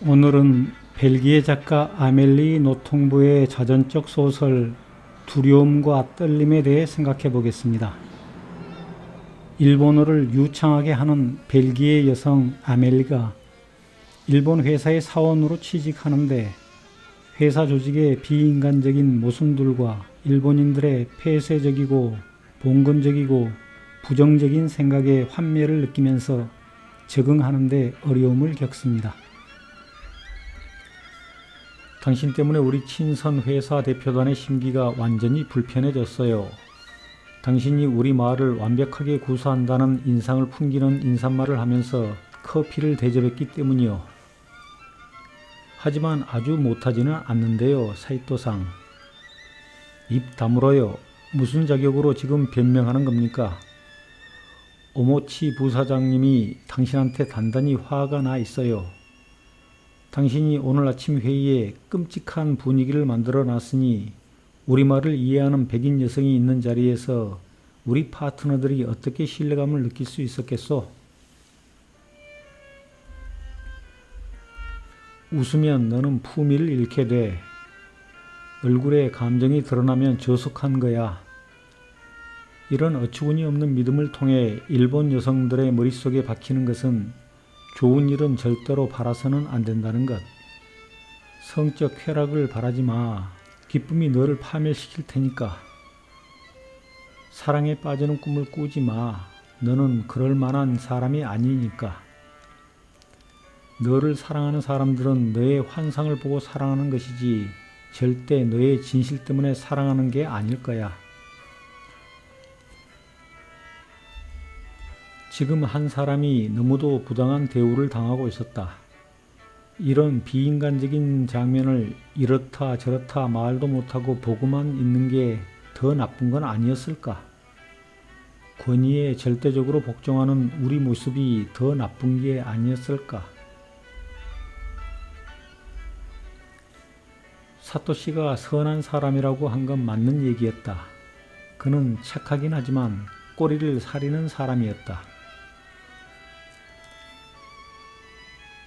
오늘은 벨기에 작가 아멜리 노통부의 자전적 소설 두려움과 떨림에 대해 생각해 보겠습니다. 일본어를 유창하게 하는 벨기에 여성 아멜리가 일본 회사의 사원으로 취직하는데 회사 조직의 비인간적인 모순들과 일본인들의 폐쇄적이고 봉건적이고 부정적인 생각에 환멸을 느끼면서 적응하는 데 어려움을 겪습니다. 당신 때문에 우리 친선 회사 대표단의 심기가 완전히 불편해졌어요. 당신이 우리 마을을 완벽하게 구사한다는 인상을 풍기는 인사말을 하면서 커피를 대접했기 때문이요. 하지만 아주 못하지는 않는데요, 사이토상. 입 다물어요. 무슨 자격으로 지금 변명하는 겁니까? 오모치 부사장님이 당신한테 단단히 화가 나 있어요. 당신이 오늘 아침 회의에 끔찍한 분위기를 만들어 놨으니 우리말을 이해하는 백인 여성이 있는 자리에서 우리 파트너들이 어떻게 신뢰감을 느낄 수 있었겠소? 웃으면 너는 품위를 잃게 돼. 얼굴에 감정이 드러나면 저속한 거야. 이런 어처구니 없는 믿음을 통해 일본 여성들의 머릿속에 박히는 것은 좋은 일은 절대로 바라서는 안 된다는 것. 성적 쾌락을 바라지 마. 기쁨이 너를 파멸시킬 테니까. 사랑에 빠지는 꿈을 꾸지 마. 너는 그럴 만한 사람이 아니니까. 너를 사랑하는 사람들은 너의 환상을 보고 사랑하는 것이지 절대 너의 진실 때문에 사랑하는 게 아닐 거야. 지금 한 사람이 너무도 부당한 대우를 당하고 있었다. 이런 비인간적인 장면을 이렇다 저렇다 말도 못하고 보고만 있는 게 더 나쁜 건 아니었을까? 권위에 절대적으로 복종하는 우리 모습이 더 나쁜 게 아니었을까? 사토시가 선한 사람이라고 한 건 맞는 얘기였다. 그는 착하긴 하지만 꼬리를 사리는 사람이었다.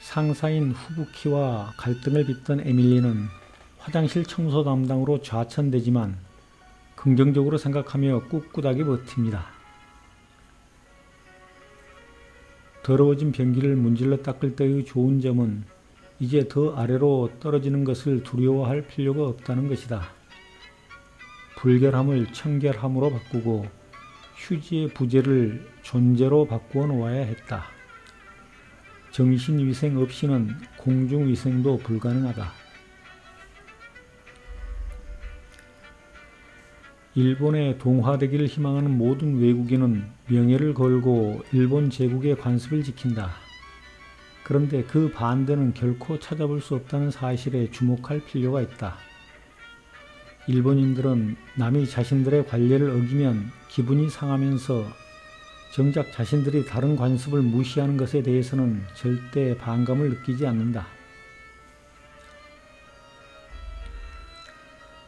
상사인 후부키와 갈등을 빚던 에밀리는 화장실 청소 담당으로 좌천되지만 긍정적으로 생각하며 꿋꿋하게 버팁니다. 더러워진 변기를 문질러 닦을 때의 좋은 점은 이제 더 아래로 떨어지는 것을 두려워할 필요가 없다는 것이다. 불결함을 청결함으로 바꾸고 휴지의 부재를 존재로 바꾸어 놓아야 했다. 정신위생 없이는 공중위생도 불가능하다. 일본의 동화되기를 희망하는 모든 외국인은 명예를 걸고 일본 제국의 관습을 지킨다. 그런데 그 반대는 결코 찾아볼 수 없다는 사실에 주목할 필요가 있다. 일본인들은 남이 자신들의 관례를 어기면 기분이 상하면서 정작 자신들이 다른 관습을 무시하는 것에 대해서는 절대 반감을 느끼지 않는다.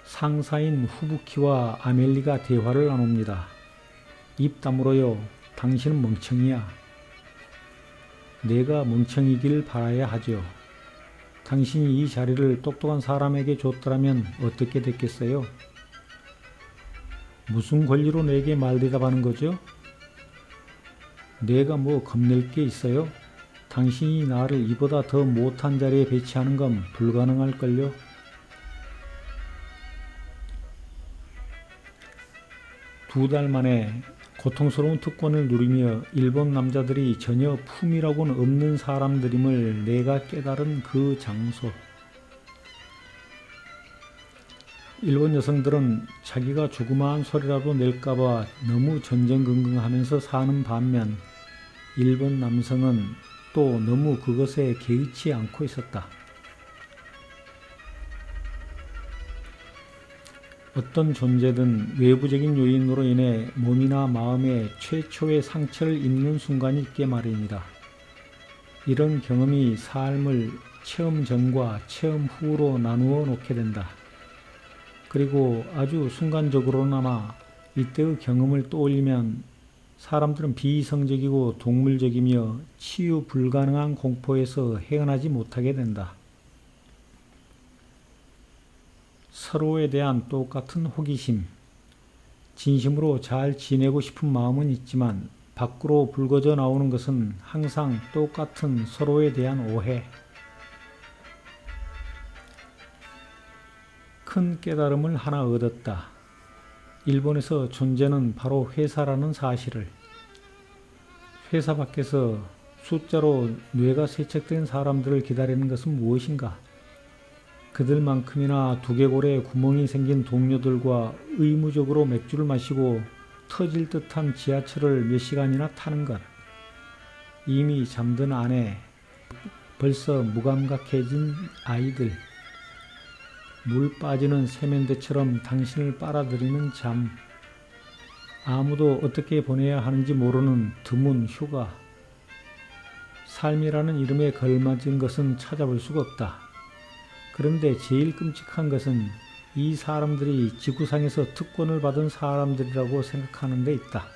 상사인 후부키와 아멜리가 대화를 나눕니다. 입 다물어요. 당신은 멍청이야. 내가 멍청이길 바라야 하죠. 당신이 이 자리를 똑똑한 사람에게 줬더라면 어떻게 됐겠어요? 무슨 권리로 내게 말대답하는 거죠? 내가 뭐 겁낼 게 있어요? 당신이 나를 이보다 더 못한 자리에 배치하는 건 불가능할걸요? 두 달 만에 고통스러운 특권을 누리며 일본 남자들이 전혀 품이라고는 없는 사람들임을 내가 깨달은 그 장소. 일본 여성들은 자기가 조그마한 소리라도 낼까봐 너무 전전긍긍하면서 사는 반면 일본 남성은 또 너무 그것에 개의치 않고 있었다. 어떤 존재든 외부적인 요인으로 인해 몸이나 마음에 최초의 상처를 입는 순간이 있게 마련이다. 이런 경험이 삶을 체험 전과 체험 후로 나누어 놓게 된다. 그리고 아주 순간적으로나마 이때의 경험을 떠올리면 사람들은 비이성적이고 동물적이며 치유 불가능한 공포에서 헤어나지 못하게 된다. 서로에 대한 똑같은 호기심, 진심으로 잘 지내고 싶은 마음은 있지만 밖으로 불거져 나오는 것은 항상 똑같은 서로에 대한 오해. 큰 깨달음을 하나 얻었다. 일본에서 존재는 바로 회사라는 사실을. 회사 밖에서 숫자로 뇌가 세척된 사람들을 기다리는 것은 무엇인가? 그들만큼이나 두개골에 구멍이 생긴 동료들과 의무적으로 맥주를 마시고 터질 듯한 지하철을 몇 시간이나 타는 것. 이미 잠든 아내, 벌써 무감각해진 아이들, 물 빠지는 세면대처럼 당신을 빨아들이는 잠, 아무도 어떻게 보내야 하는지 모르는 드문 휴가. 삶이라는 이름에 걸맞은 것은 찾아볼 수가 없다. 그런데 제일 끔찍한 것은 이 사람들이 지구상에서 특권을 받은 사람들이라고 생각하는 데 있다.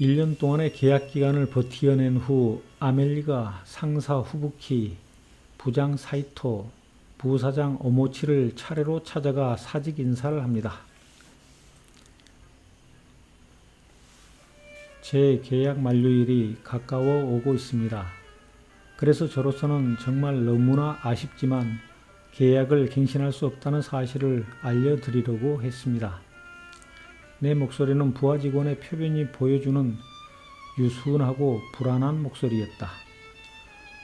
1년 동안의 계약기간을 버티어낸 후 아멜리가 상사 후부키, 부장 사이토, 부사장 오모치를 차례로 찾아가 사직 인사를 합니다. 제 계약 만료일이 가까워 오고 있습니다. 그래서 저로서는 정말 너무나 아쉽지만 계약을 갱신할 수 없다는 사실을 알려드리려고 했습니다. 내 목소리는 부하 직원의 표변이 보여주는 유순하고 불안한 목소리였다.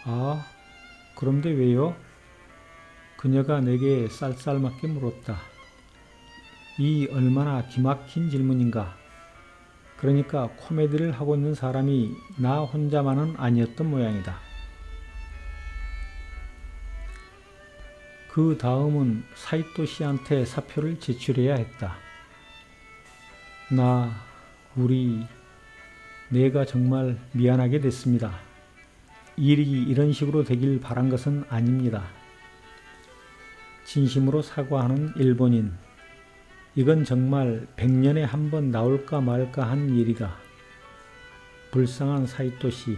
아, 그런데 왜요? 그녀가 내게 쌀쌀맞게 물었다. 이 얼마나 기막힌 질문인가. 그러니까 코미디를 하고 있는 사람이 나 혼자만은 아니었던 모양이다. 그 다음은 사이토 씨한테 사표를 제출해야 했다. 내가 정말 미안하게 됐습니다. 일이 이런 식으로 되길 바란 것은 아닙니다. 진심으로 사과하는 일본인. 이건 정말 100년에 한 번 나올까 말까 한 일이다. 불쌍한 사이토 씨.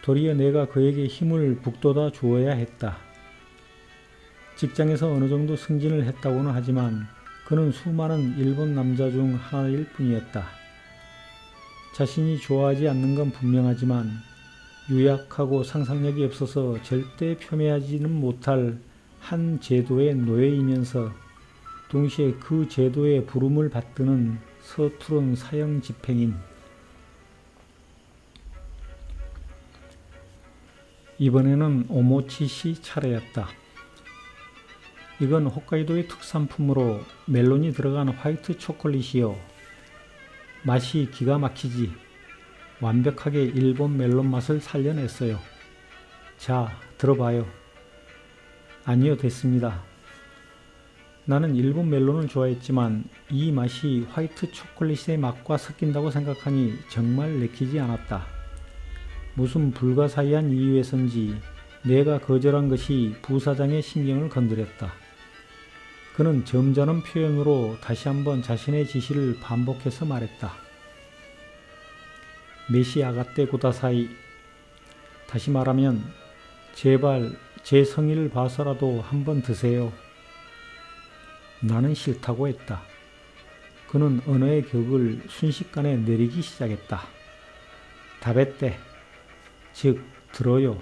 도리어 내가 그에게 힘을 북돋아 주어야 했다. 직장에서 어느 정도 승진을 했다고는 하지만 그는 수많은 일본 남자 중 하나일 뿐이었다. 자신이 좋아하지 않는 건 분명하지만 유약하고 상상력이 없어서 절대 폄훼하지는 못할 한 제도의 노예이면서 동시에 그 제도의 부름을 받드는 서투른 사형 집행인. 이번에는 오모치 씨 차례였다. 이건 홋카이도의 특산품으로 멜론이 들어간 화이트 초콜릿이요. 맛이 기가 막히지. 완벽하게 일본 멜론 맛을 살려냈어요. 자, 들어봐요. 아니요, 됐습니다. 나는 일본 멜론을 좋아했지만 이 맛이 화이트 초콜릿의 맛과 섞인다고 생각하니 정말 내키지 않았다. 무슨 불가사의한 이유에선지 내가 거절한 것이 부사장의 신경을 건드렸다. 그는 점잖은 표현으로 다시 한번 자신의 지시를 반복해서 말했다. 메시 아가떼 구다사이. 다시 말하면 제발 제 성의를 봐서라도 한번 드세요. 나는 싫다고 했다. 그는 언어의 격을 순식간에 내리기 시작했다. 다베떼, 즉 들어요.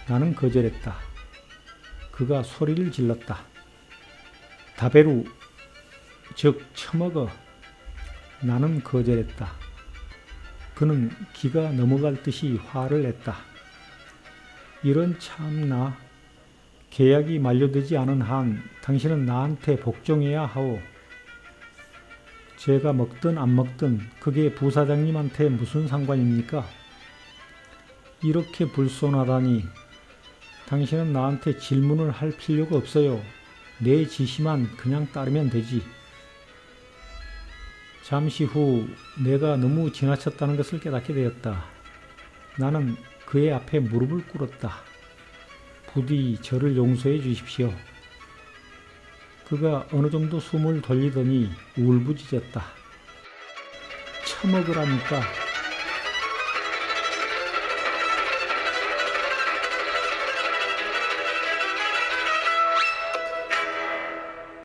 나는 거절했다. 그가 소리를 질렀다. 다베루, 즉 처먹어. 나는 거절했다. 그는 기가 넘어갈 듯이 화를 냈다. 이런 참나. 계약이 만료되지 않은 한 당신은 나한테 복종해야 하오. 제가 먹든 안 먹든 그게 부사장님한테 무슨 상관입니까? 이렇게 불손하다니. 당신은 나한테 질문을 할 필요가 없어요. 내 지시만 그냥 따르면 되지. 잠시 후 내가 너무 지나쳤다는 것을 깨닫게 되었다. 나는 그의 앞에 무릎을 꿇었다. 부디 저를 용서해 주십시오. 그가 어느 정도 숨을 돌리더니 울부짖었다. 처먹으라니까.